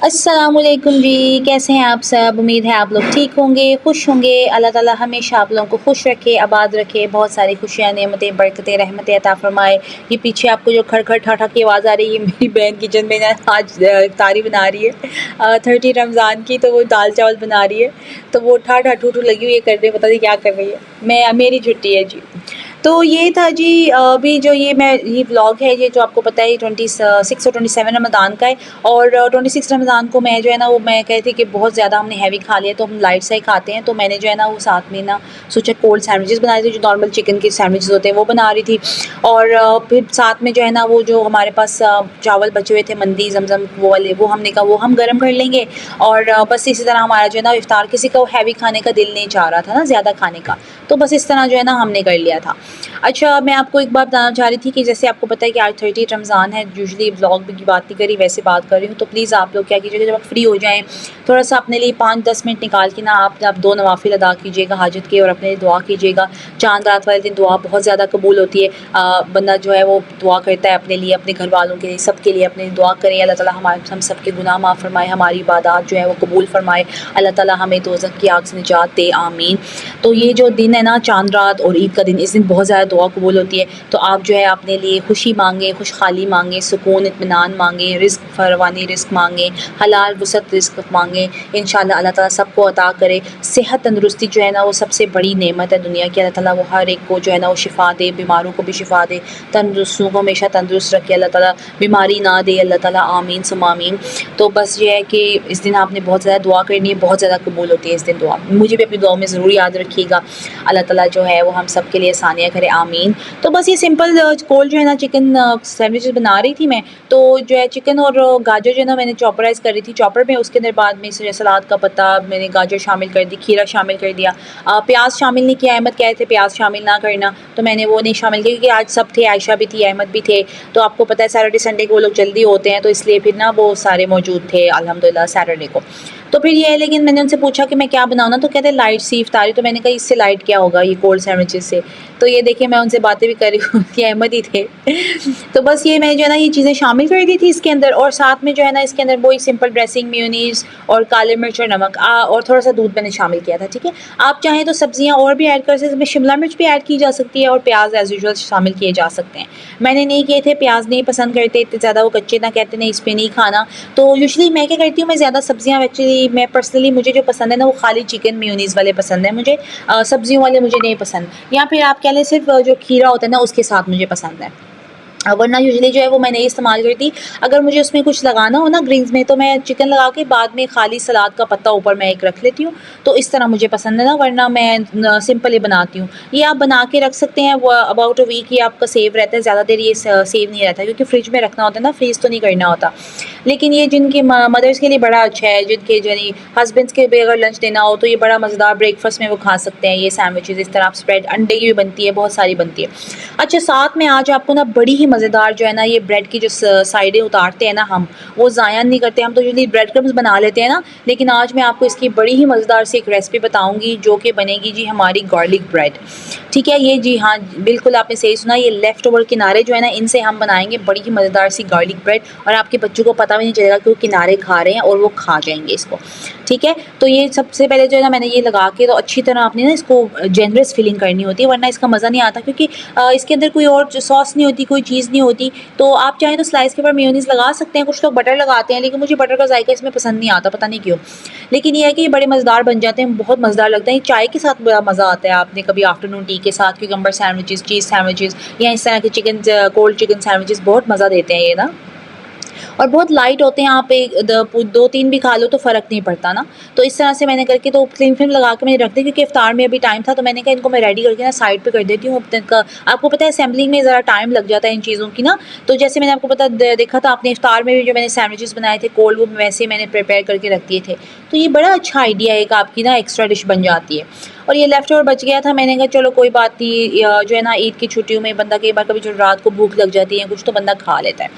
अस्सलामुअलैकुम जी, कैसे हैं आप सब? उम्मीद है आप लोग ठीक होंगे, खुश होंगे। अल्लाह ताला हमेशा आप लोगों को खुश रखे, आबाद रखे, बहुत सारी खुशियाँ, नेमतें, बरकतें, रहमतें अता फ़रमाए। ये पीछे आपको जो खड़-खड़ ठा-ठा की आवाज़ आ रही है, ये मेरी बहन किचन में ना आज इफ्तारी बना रही है 30 रमज़ान की, तो वो दाल-चावल बना रही है। तो वो ठा-ठा, ठू-ठू लगी हुई है करने, पता नहीं क्या कर रही है। मेरी छुट्टी है जी। तो ये था जी अभी जो ये व्लॉग है, ये जो आपको पता है 26 और 27 रमज़ान का है। और 26 रमज़ान को मैं जो है ना वो मैं कही थी कि बहुत ज़्यादा हमने हैवी खा लिया, तो हम लाइट सा ही खाते हैं। तो मैंने जो है ना वो साथ में ना सोचा कोल्ड सैंडविचेस बनाए थे, जो नॉर्मल चिकन के सैंडविचेस होते हैं वो बना रही थी। और फिर साथ में जो है ना वो जो हमारे पास चावल बचे हुए थे मंदी जमजम वो वाले, वो हमने कहा वो हम गर्म कर लेंगे। और बस इसी तरह हमारा जो है ना इफ्तार, किसी का हैवी खाने का दिल नहीं चाह रहा था ना ज़्यादा खाने का, तो बस इस तरह जो है ना हमने कर लिया था। अच्छा, मैं आपको एक बात बताना चाह रही थी कि जैसे आपको पता है कि आज 30 रमज़ान है, यूजुअली व्लॉग की बात नहीं करी, वैसे बात कर रही हूँ। तो प्लीज़ आप लोग क्या कीजिएगा, जब आप फ्री हो जाएँ, थोड़ा-सा अपने लिए 5-10 मिनट निकाल के ना आप 2 नवाफ़िल अदा कीजिएगा हाजत के, और अपने लिए दुआ कीजिएगा। चाँद रात वाले दिन दुआ बहुत ज़्यादा कबूल होती है। बंदा जो है वो दुआ करता है अपने लिए, अपने घर वालों के लिए, सबके लिए अपने लिए दुआ करें। अल्लाह ताला हम सबके गुनाह माफ़ फ़रमाए, हमारी इबादत जो है वो कबूल फ़रमाए। अल्लाह ताला हमें दोज़ख की आग से निजात दे, आमीन। तो ये जो दिन है ना, चाँद रात और ईद का दिन, इस दिन बहुत ज़्यादा दुआ कबूल होती है। तो आप जो है अपने लिए खुशी मांगें, खुशहाली मांगें, सुकून इत्मीनान मांगें, रिज़्क फरवानी रिज़्क मांगें, हलाल वसअत रिज़्क मांगें। इंशाअल्लाह अल्लाह ताला सबको अता करे। सेहत तंदुरुस्ती जो है ना वो सबसे बड़ी नेमत है दुनिया की। अल्लाह ताला वो हर एक को जो है ना वो शिफ़ा दे, बीमारों को भी शिफ़ा दे, तंदुरुस्तों को हमेशा तंदुरुस्त रखे अल्लाह ताला, बीमारी ना दे अल्लाह ताला, आमीन सुम्मा आमीन। तो बस ये है कि इस दिन आपने बहुत ज़्यादा दुआ करनी है, बहुत ज़्यादा कबूल होती है इस दिन दुआ। मुझे भी अपनी दुआओं में ज़रूर याद रखिएगा। अल्लाह ताला जो है वो हम सब के लिए आसानियाँ करे, आमीन। तो बस ये सिंपल कोल्ड जो है ना चिकन सैंडविचेस बना रही थी मैं। तो जो है चिकन और गाजर जो है ना मैंने चॉपराइज़ कर रही थी चॉपर में, उसके अंदर बाद में सलाद का पत्ता मैंने गाजर शामिल कर दी, खीरा शामिल कर दिया। प्याज शामिल नहीं किया, अहमद कह रहे थे प्याज शामिल ना करना, तो मैंने वो नहीं शामिल किया क्योंकि आज सब थे, आयशा भी थी, अहमद भी थे। तो आपको पता है सैटरडे संडे को वो लोग जल्दी होते हैं, तो इसलिए फिर ना वो सारे मौजूद थे अल्हम्दुलिल्लाह सैटरडे को। तो फिर ये है, लेकिन मैंने उनसे पूछा कि मैं क्या बनाऊँ ना, तो कहते हैं लाइट सी इफ्तारी। तो मैंने कहा इससे लाइट क्या होगा ये कोल्ड सैंडविचेस से। तो ये देखिए मैं उनसे बातें भी कर रही हूँ कि अहमद ही थे। तो बस ये मैंने जो है ना ये चीज़ें शामिल कर दी थी इसके अंदर, और साथ में जो है ना इसके अंदर वही सिंपल ड्रेसिंग, मेयोनीज़ और काले मिर्च और नमक और थोड़ा सा दूध मैंने शामिल किया था, ठीक है। आप चाहें तो सब्जियां और भी ऐड कर सकते हैं, इसमें शिमला मिर्च भी ऐड की जा सकती है और प्याज एज यूजुअल शामिल किए जा सकते हैं। मैंने नहीं किए थे, प्याज नहीं पसंद करते इतने ज़्यादा, वो कच्चे ना कहते नहीं इस पर नहीं खाना। तो यूजुअली मैं क्या करती हूँ, मैं ज़्यादा सब्जियाँ एक्चुअली मैं पर्सनली मुझे जो पसंद है ना वो खाली चिकन मेयोनीज़ वाले पसंद है मुझे, सब्जियों वाले मुझे नहीं पसंद। या फिर आप कह लें सिर्फ जो खीरा होता है ना उसके साथ मुझे पसंद है। वरना यूजुअली जो है वो मैं नहीं इस्तेमाल करती। अगर मुझे उसमें कुछ लगाना हो ना ग्रीन्स में, तो मैं चिकन लगा के बाद में खाली सलाद का पत्ता ऊपर मैं एक रख लेती हूँ, तो इस तरह मुझे पसंद है ना, वरना मैं सिंपल ही बनाती हूँ। ये आप बना के रख सकते हैं, वो अबाउट अ वीक ही आपका सेव रहता है, ज़्यादा देर ये सेव नहीं रहता क्योंकि फ्रिज में रखना होता है ना, फ्रीज़ तो नहीं करना होता। लेकिन ये जिनके मदर्स के लिए बड़ा अच्छा है, जिनके यानी हस्बैंड्स के भी अगर लंच देना हो तो ये बड़ा मज़ेदार ब्रेकफास्ट में वो खा सकते हैं ये सैंडविचेस। इस तरह आप स्प्रेड अंडे की भी बनती है, बहुत सारी बनती है। अच्छा, साथ में आज आपको ना बड़ी ही मज़ेदार जो है ना ये ब्रेड की जो साइडें उतारते हैं ना हम, वो ज़ाया नहीं करते। हम तो यूजुअली ब्रेड क्रम्स बना लेते हैं ना, लेकिन आज मैं आपको इसकी बड़ी ही मज़ेदार सी एक रेसिपी बताऊंगी जो कि बनेगी जी हमारी गार्लिक ब्रेड। ठीक है, ये जी हाँ बिल्कुल आपने सही सुना, ये लेफ़्ट ओवर किनारे जो है ना इनसे हम बनाएंगे बड़ी ही मज़ेदार सी गार्लिक ब्रेड, और आपके बच्चों को पता भी नहीं चलेगा कि वो किनारे खा रहे हैं और वो खा जाएंगे इसको। ठीक है, तो ये सबसे पहले जो है ना मैंने ये लगा के तो अच्छी तरह आपने ना इसको जेनरस फिलिंग करनी होती है, वरना इसका मज़ा नहीं आता क्योंकि इसके अंदर कोई और सॉस नहीं होती, कोई चीज़ नहीं होती। तो आप चाहें तो स्लाइस के ऊपर मेयोनीज़ लगा सकते हैं, कुछ लोग बटर लगाते हैं, लेकिन मुझे बटर का जायका इसमें पसंद नहीं आता, पता नहीं क्यों। लेकिन ये है कि ये बड़े मज़ेदार बन जाते हैं, बहुत मज़ेदार लगता है। ये चाय के साथ बड़ा मज़ा आता है, आपने कभी आफ्टरनून टी के साथ क्यूकम्बर सैंडविचेस, चीज़ सैंडविचेस या इस तरह के कोल्ड चिकन सैंडविचेस बहुत मज़ा देते हैं ये ना, और बहुत लाइट होते हैं। आप एक 2-3 भी खा लो तो फ़र्क नहीं पड़ता ना। तो इस तरह से मैंने करके तो क्लिंग फिल्म लगा के मैंने रख दी क्योंकि इफ्तार में अभी टाइम था, तो मैंने कहा इनको मैं रेडी करके ना साइड पे कर देती हूँ। अब तक आपको पता है असेंबलिंग में ज़रा टाइम लग जाता है इन चीज़ों की ना। तो जैसे मैंने आपको देखा था आपने इफ्तार में भी जो मैंने सैंडविचेस बनाए थे कोल्ड, वो वैसे मैंने प्रिपेयर करके रख दिए थे। तो ये बड़ा अच्छा आइडिया है, एक आपकी ना एक्स्ट्रा डिश बन जाती है। और ये लेफ्ट ओवर बच गया था। मैंने कहा चलो कोई बात नहीं, जो है ना ईद की छुट्टियों में बंदा कई बार कभी जो रात को भूख लग जाती है कुछ तो बंदा खा लेता है।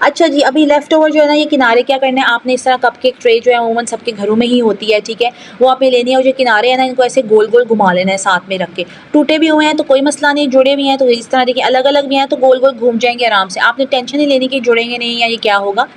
अच्छा जी, अभी लेफ्ट ओवर जो है ना ये किनारे क्या करना है आपने, इस तरह कपकेक ट्रे जो है अमूमन सबके घरों में ही होती है, ठीक है, वो आपने लेनी है और जो किनारे है ना इनको ऐसे गोल गोल घुमा लेना है साथ में रख के। टूटे भी हुए हैं तो कोई मसला नहीं, जुड़े भी हैं तो इस तरह देखिए अलग अलग भी हैं तो गोल गोल घूम जाएंगे आराम से। आपने टेंशन नहीं लेनी कि जुड़ेंगे नहीं या ये क्या होगा,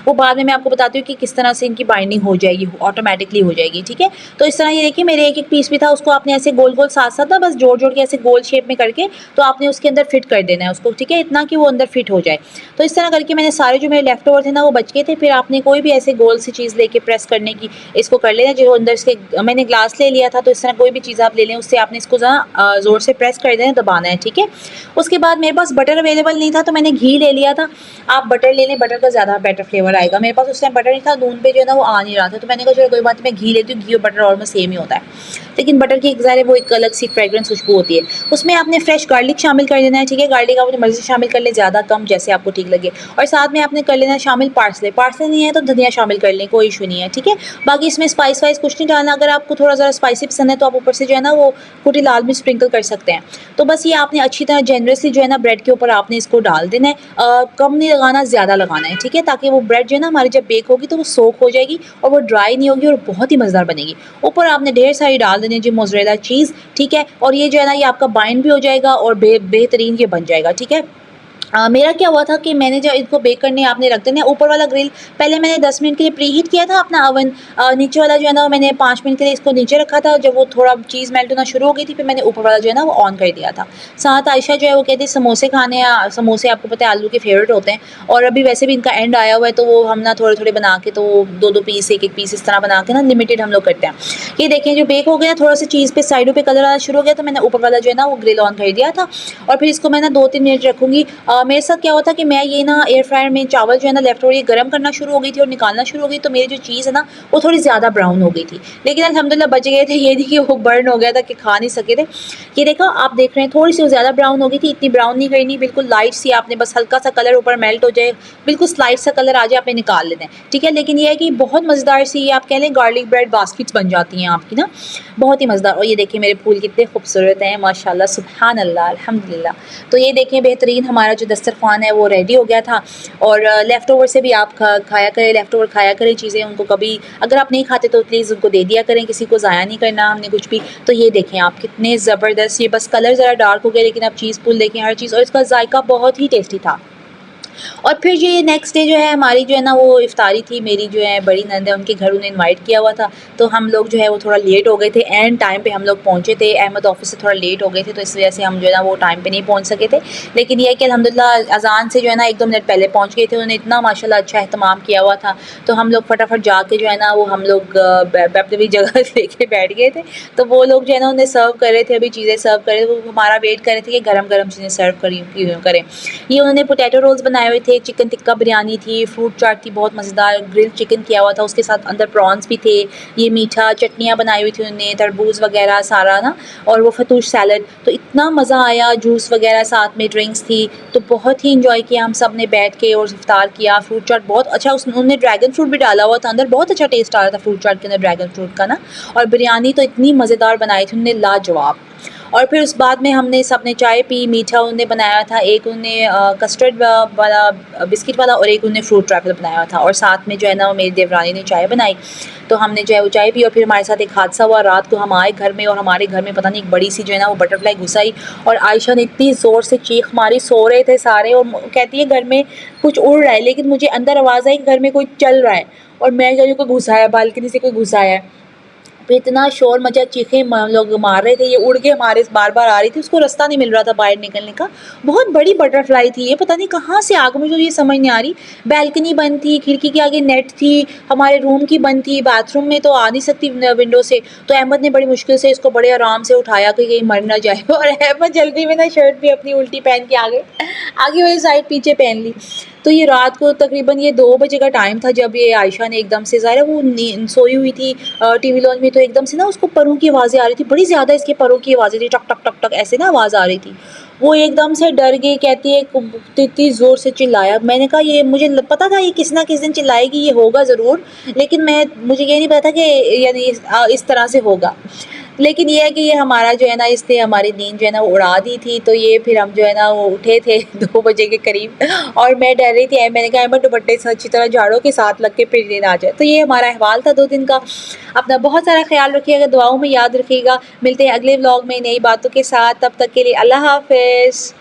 वो बाद में मैं आपको बताती हूँ कि किस तरह से इनकी बाइंडिंग हो जाएगी, ऑटोमेटिकली हो जाएगी, ठीक है। तो इस तरह ये देखिए मेरे एक एक पीस भी था, उसको आपने ऐसे गोल गोल साथ साथ ना बस जोड़ जोड़ के ऐसे गोल शेप में करके तो आपने उसके अंदर फिट कर देना है उसको, ठीक है, इतना कि वो अंदर फिट हो जाए। तो इस तरह करके मैंने सारे जो मेरे लेफ्ट ओवर थे ना वो बच गए थे। फिर आपने कोई भी ऐसे गोल सी चीज़ लेके प्रेस करने की इसको कर लेना, जो अंदर से मैंने ग्लास ले लिया था तो इस तरह कोई भी चीज़ आप ले लें उससे आपने इसको ज़रा ज़ोर से प्रेस कर देना, दबाना है, ठीक है। उसके बाद मेरे पास बटर अवेलेबल नहीं था तो मैंने घी ले लिया था। आप बटर ले लें, बटर का ज़्यादा बेटर फ्लेवर आएगा। मेरे पास उस टाइम बटर नहीं था, दून पे जो है ना वो आ नहीं रहा था तो मैंने कहा चलो कोई बात नहीं मैं घी लेती हूँ, घी और बटर ऑलमोस्ट सेम ही होता है, लेकिन बटर की एक ज़ाहिर है वो एक अलग सी फ्रेग्रेंस खुशबू होती है। उसमें आपने फ्रेश गार्लिक शामिल कर देना है, ठीक है, गार्लिक आप अपनी मर्ज़ी से शामिल कर ले, ज़्यादा कम जैसे आपको ठीक लगे। और साथ में आपने कर लेना है शामिल पार्सले, पार्सले नहीं है तो धनिया शामिल कर लें, कोई इशू नहीं है, ठीक है। बाकी इसमें स्पाइस वाइस कुछ नहीं डालना, अगर आपको थोड़ा ज़रा स्पाइसी पसंद है तो आप ऊपर से जो है ना वो कुटी लाल मिर्च स्प्रिंकल कर सकते हैं। तो बस ये आपने अच्छी तरह जेनरसली जो है ना ब्रेड के ऊपर आपने इसको डाल देना है, कम नहीं लगाना, ज़्यादा लगाना है, ठीक है, ताकि वो ब्रेड जो है ना हमारी जब बेक होगी तो वो सोक हो जाएगी और वो ड्राई नहीं होगी और बहुत ही मज़ेदार बनेगी। ऊपर आपने ढेर सारी डाल देनी है जी मोज़रेला चीज़, ठीक है, और ये जो है ना ये आपका बाइंड भी हो जाएगा और बेहतरीन ये बन जाएगा, ठीक है। मेरा क्या हुआ था कि मैंने जब इसको बेक करने आपने रख देना है ऊपर वाला ग्रिल, पहले मैंने 10 मिनट के लिए प्री हीट किया था अपना अवन, नीचे वाला जो है ना मैंने 5 मिनट के लिए इसको नीचे रखा था। जब वो थोड़ा चीज़ मेल्ट होना शुरू हो गई थी फिर मैंने ऊपर वाला जो है ना वो ऑन कर दिया था। साथ आयशा जो है वो कहती है समोसे खाने हैं, समोसे आपको पता है आलू के फेवरेट होते हैं और अभी वैसे भी इनका एंड आया हुआ है तो वो हम ना थोड़े थोड़े बना के तो 2-2 पीस, एक एक पीस इस तरह बना के ना लिमिटेड हम लोग करते हैं। ये देखें जो बेक हो गया, थोड़ा सा चीज़ पे साइडों पे कलर आना शुरू हो गया तो मैंने ऊपर वाला जो है ना वो ग्रिल ऑन कर दिया था और फिर इसको मैं ना 2-3 मिनट रखूँगी। मेरे साथ क्या हुआ था कि मैं ये ना एयर फ्रायर में चावल जो है ना लेफ्ट ओवर ये गर्म करना शुरू हो गई थी और निकालना शुरू हो गई तो मेरी जो चीज़ है ना वो थोड़ी ज़्यादा ब्राउन हो गई थी, लेकिन अल्हम्दुलिल्लाह बच गए थे। ये नहीं कि वो बर्न हो गया था कि खा नहीं सके थे। ये देखा आप देख रहे हैं थोड़ी सी ज़्यादा ब्राउन हो गई थी, इतनी ब्राउन नहीं करनी, बिल्कुल लाइट सी आपने बस हल्का सा कलर ऊपर मेल्ट हो जाए, बिल्कुल स्लाइट सा कलर आ जाए आपने निकाल लेना है, ठीक है। लेकिन ये है कि बहुत मज़ेदार सी आप कह लें गार्लिक ब्रेड बास्केट्स बन जाती हैं आपकी ना, बहुत ही मज़ेदार। और ये देखिए मेरे फूल कितने खूबसूरत हैं माशाल्लाह, सुबहान अल्लाह, अल्हम्दुलिल्लाह। तो ये देखें बेहतरीन हमारा जो दस्तरखान है वो रेडी हो गया था। और लेफ़्ट ओवर से भी आप खाया करें, लेफ़्ट ओवर खाया करें चीज़ें, उनको कभी अगर आप नहीं खाते तो प्लीज़ उनको दे दिया करें, किसी को ज़ाया नहीं करना हमने कुछ भी। तो ये देखें आप कितने ज़बरदस्त, ये बस कलर ज़रा डार्क हो गया लेकिन आप चीज़ पुल देखें हर चीज़, और इसका जायका बहुत ही टेस्टी था। और फिर ये नेक्स्ट डे जो है हमारी जो है ना वो इफ्तारी थी, मेरी जो है बड़ी नंद है उनके घर उन्हें इनवाइट किया हुआ था तो हम लोग जो है वो थोड़ा लेट हो गए थे, एंड टाइम पे हम लोग पहुँचे थे। अहमद ऑफिस से थोड़ा लेट हो गए थे तो इस वजह से हम जो है ना वो टाइम पे नहीं पहुँच सके थे। लेकिन यह है कि अल्हम्दुलिल्लाह अज़ान से जो है ना 1-2 मिनट पहले पहुँच गए थे, उन्होंने इतना माशाल्लाह अच्छा एहतमाम किया हुआ था तो हम लोग फटाफट जाके जो है ना वो हम लोग अपनी जगह लेके बैठ गए थे। तो वो लोग जो है ना उन्हें सर्व कर रहे थे, अभी चीज़ें सर्व कर रहे थे, वो हमारा वेट कर रहे थे कि गरम गरम चीज़ें सर्व करें। ये उन्होंने पोटैटो रोल्स बनाए हुए थे, चिकन टिक्का बिरयानी थी, फ्रूट चाट थी बहुत मज़ेदार, ग्रिल चिकन किया हुआ था, उसके साथ अंदर प्रॉन्स भी थे, ये मीठा चटनियाँ बनाई हुई थी उन्होंने, तरबूज वगैरह सारा ना, और वो फतूश सैलड। तो इतना मज़ा आया, जूस वगैरह साथ में, ड्रिंक्स थी, तो बहुत ही इंजॉय किया हम सब ने बैठ के और इफ्तार किया। फ्रूट चाट बहुत अच्छा, उन्होंने ड्रैगन फ्रूट भी डाला हुआ था अंदर, बहुत अच्छा टेस्ट आ रहा था फ्रूट चाट के अंदर ड्रैगन फ्रूट का ना। और बिरयानी तो इतनी मज़ेदार बनाई थी उन्होंने, लाजवाब। और फिर उस बाद में हमने सब ने चाय पी, मीठा उन्होंने बनाया था, एक उन्होंने कस्टर्ड वाला बिस्किट वाला और एक उन्होंने फ्रूट ट्रैफल बनाया था, और साथ में जो है ना मेरी देवरानी ने चाय बनाई तो हमने जो है वो चाय पी। और फिर हमारे साथ एक हादसा हुआ, रात को हम आए घर में और हमारे घर में पता नहीं एक बड़ी सी जो है ना वो बटरफ्लाई घुस आई और आयशा ने इतनी ज़ोर से चीख मारी, सो रहे थे सारे और कहती है घर में कुछ उड़ रहा है, लेकिन मुझे अंदर आवाज़ आई कि घर में कोई चल रहा है और मैं कह रही हूँ कोई घुसा है, बालकनी से कोई घुसा है। फिर इतना शोर मचा, चीखें लोग मार रहे थे, ये उड़ के हमारे बार बार आ रही थी, उसको रास्ता नहीं मिल रहा था बाहर निकलने का। बहुत बड़ी बटरफ्लाई थी ये, पता नहीं कहाँ से आग, मुझे ये समझ नहीं आ रही। बैल्कनी बंद थी, खिड़की के आगे नेट थी, हमारे रूम की बंद थी, बाथरूम में तो आ नहीं सकती विंडो से। तो अहमद ने बड़ी मुश्किल से इसको बड़े आराम से उठाया कि कहीं मर ना जाए, और अहमद जल्दी में ना शर्ट भी अपनी उल्टी पहन के आगे आगे वाली साइड पीछे पहन ली। तो ये रात को तकरीबन ये 2 बजे का टाइम था जब ये आयशा ने एकदम से, ज़ाहिर है वो सोई हुई थी टीवी लॉन्च में, तो एकदम से ना उसको परों की आवाज़ें आ रही थी, बड़ी ज़्यादा इसके परों की आवाज़ें थी, टक टक टक टक ऐसे ना आवाज़ आ रही थी। वो एकदम से डर गई, कहती है इतनी ज़ोर से चिल्लाया। मैंने कहा ये मुझे पता था ये किसी ना किसी दिन चिल्लाएगी, ये होगा ज़रूर, लेकिन मुझे ये नहीं पता था कि यानी इस तरह से होगा। लेकिन ये है कि ये हमारा जो है ना इसने हमारी नींद जो है ना वो उड़ा दी थी। तो ये फिर हम जो है ना वो उठे थे 2 बजे के करीब और मैं डर रही थी। मैंने कहा अहमद दुपट्टे से अच्छी तरह झाड़ों के साथ लग के फिर नींद आ जाए। तो ये हमारा अहवाल था 2 दिन का। अपना बहुत सारा ख़्याल रखिएगा, दुआओं में याद रखिएगा। मिलते हैं अगले व्लॉग में नई बातों के साथ, तब तक के लिए अल्लाह हाफ़िज़।